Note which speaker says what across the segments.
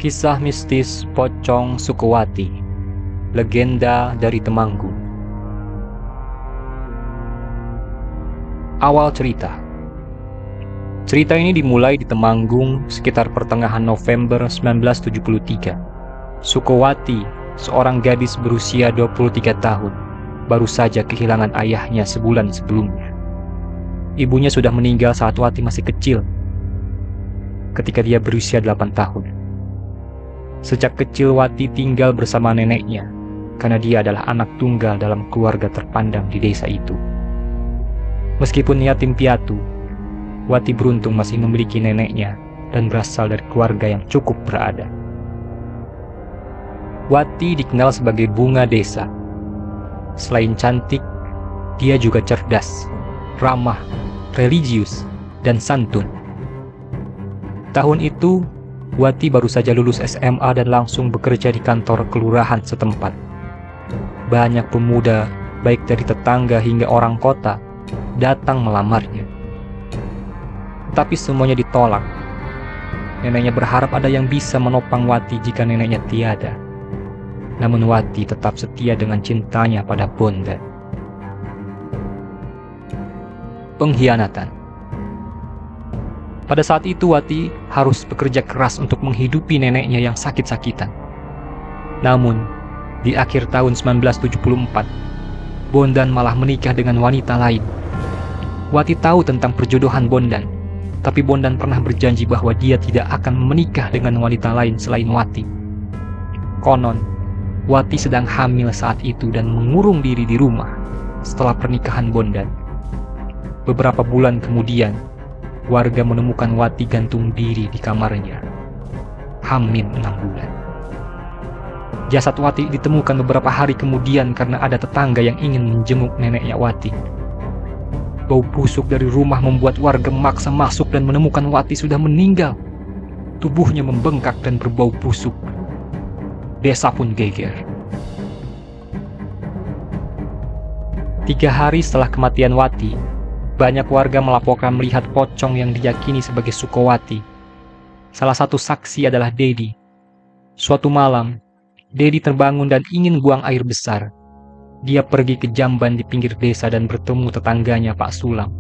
Speaker 1: Kisah mistis Pocong Sukowati, legenda dari Temanggung. Awal cerita. Cerita ini dimulai di Temanggung sekitar pertengahan November 1973. Sukowati, seorang gadis berusia 23 tahun, baru saja kehilangan ayahnya sebulan sebelumnya. Ibunya sudah meninggal saat Wati masih kecil, ketika dia berusia 8 tahun. Sejak kecil Wati tinggal bersama neneknya, karena dia adalah anak tunggal dalam keluarga terpandang di desa itu. Meskipun yatim piatu, Wati beruntung masih memiliki neneknya dan berasal dari keluarga yang cukup berada. Wati dikenal sebagai bunga desa. Selain cantik, dia juga cerdas, ramah, religius, dan santun. Tahun itu, Wati baru saja lulus SMA dan langsung bekerja di kantor kelurahan setempat. Banyak pemuda, baik dari tetangga hingga orang kota, datang melamarnya. Tapi semuanya ditolak. Neneknya berharap ada yang bisa menopang Wati jika neneknya tiada. Namun Wati tetap setia dengan cintanya pada Bondan. Pengkhianatan. Pada saat itu Wati harus bekerja keras untuk menghidupi neneknya yang sakit-sakitan. Namun, di akhir tahun 1974, Bondan malah menikah dengan wanita lain. Wati tahu tentang perjodohan Bondan, tapi Bondan pernah berjanji bahwa dia tidak akan menikah dengan wanita lain selain Wati. Konon, Wati sedang hamil saat itu dan mengurung diri di rumah setelah pernikahan Bondan. Beberapa bulan kemudian, warga menemukan Wati gantung diri di kamarnya, hamil 6 bulan. Jasad Wati ditemukan beberapa hari kemudian karena ada tetangga yang ingin menjenguk neneknya Wati. Bau busuk dari rumah membuat warga memaksa masuk dan menemukan Wati sudah meninggal. Tubuhnya membengkak dan berbau busuk. Desa pun geger. 3 hari setelah kematian Wati, banyak warga melaporkan melihat pocong yang diyakini sebagai Sukowati. Salah satu saksi adalah Dedi. Suatu malam, Dedi terbangun dan ingin buang air besar. Dia pergi ke jamban di pinggir desa dan bertemu tetangganya Pak Sulam.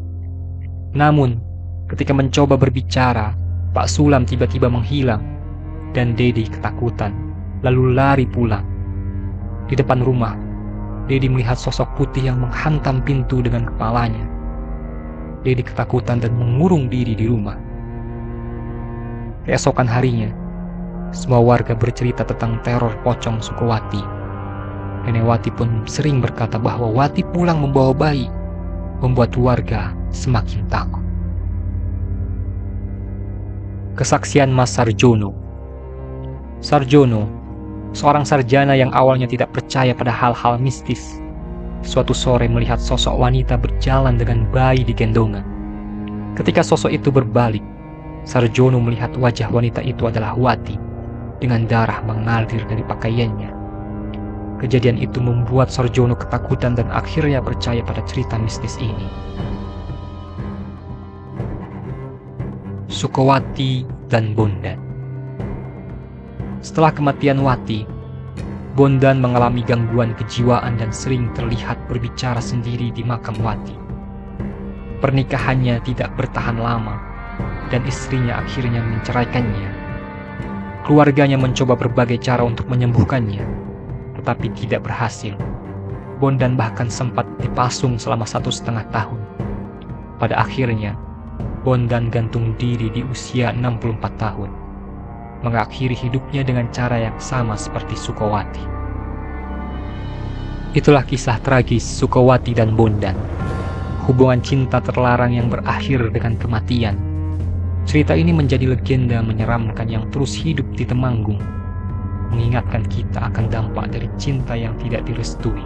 Speaker 1: Namun, ketika mencoba berbicara, Pak Sulam tiba-tiba menghilang dan Dedi ketakutan, lalu lari pulang. Di depan rumah, Dedi melihat sosok putih yang menghantam pintu dengan kepalanya. Dedi ketakutan dan mengurung diri di rumah. Keesokan harinya, semua warga bercerita tentang teror pocong Sukowati. Nenek Wati pun sering berkata bahwa Wati pulang membawa bayi, membuat warga semakin takut. Kesaksian Mas Sarjono. Sarjono, seorang sarjana yang awalnya tidak percaya pada hal-hal mistis, suatu sore melihat sosok wanita berjalan dengan bayi di gendongan. Ketika sosok itu berbalik, Sarjono melihat wajah wanita itu adalah Wati, dengan darah mengalir dari pakaiannya. Kejadian itu membuat Sarjono ketakutan dan akhirnya percaya pada cerita mistis ini. Sukowati dan Bondan. Setelah kematian Wati, Bondan mengalami gangguan kejiwaan dan sering terlihat berbicara sendiri di makam Wati. Pernikahannya tidak bertahan lama, dan istrinya akhirnya menceraikannya. Keluarganya mencoba berbagai cara untuk menyembuhkannya, tetapi tidak berhasil. Bondan bahkan sempat dipasung selama 1,5 tahun. Pada akhirnya, Bondan gantung diri di usia 64 tahun. Mengakhiri hidupnya dengan cara yang sama seperti Sukowati. Itulah kisah tragis Sukowati dan Bondan, hubungan cinta terlarang yang berakhir dengan kematian. Cerita ini menjadi legenda menyeramkan yang terus hidup di Temanggung, mengingatkan kita akan dampak dari cinta yang tidak direstui.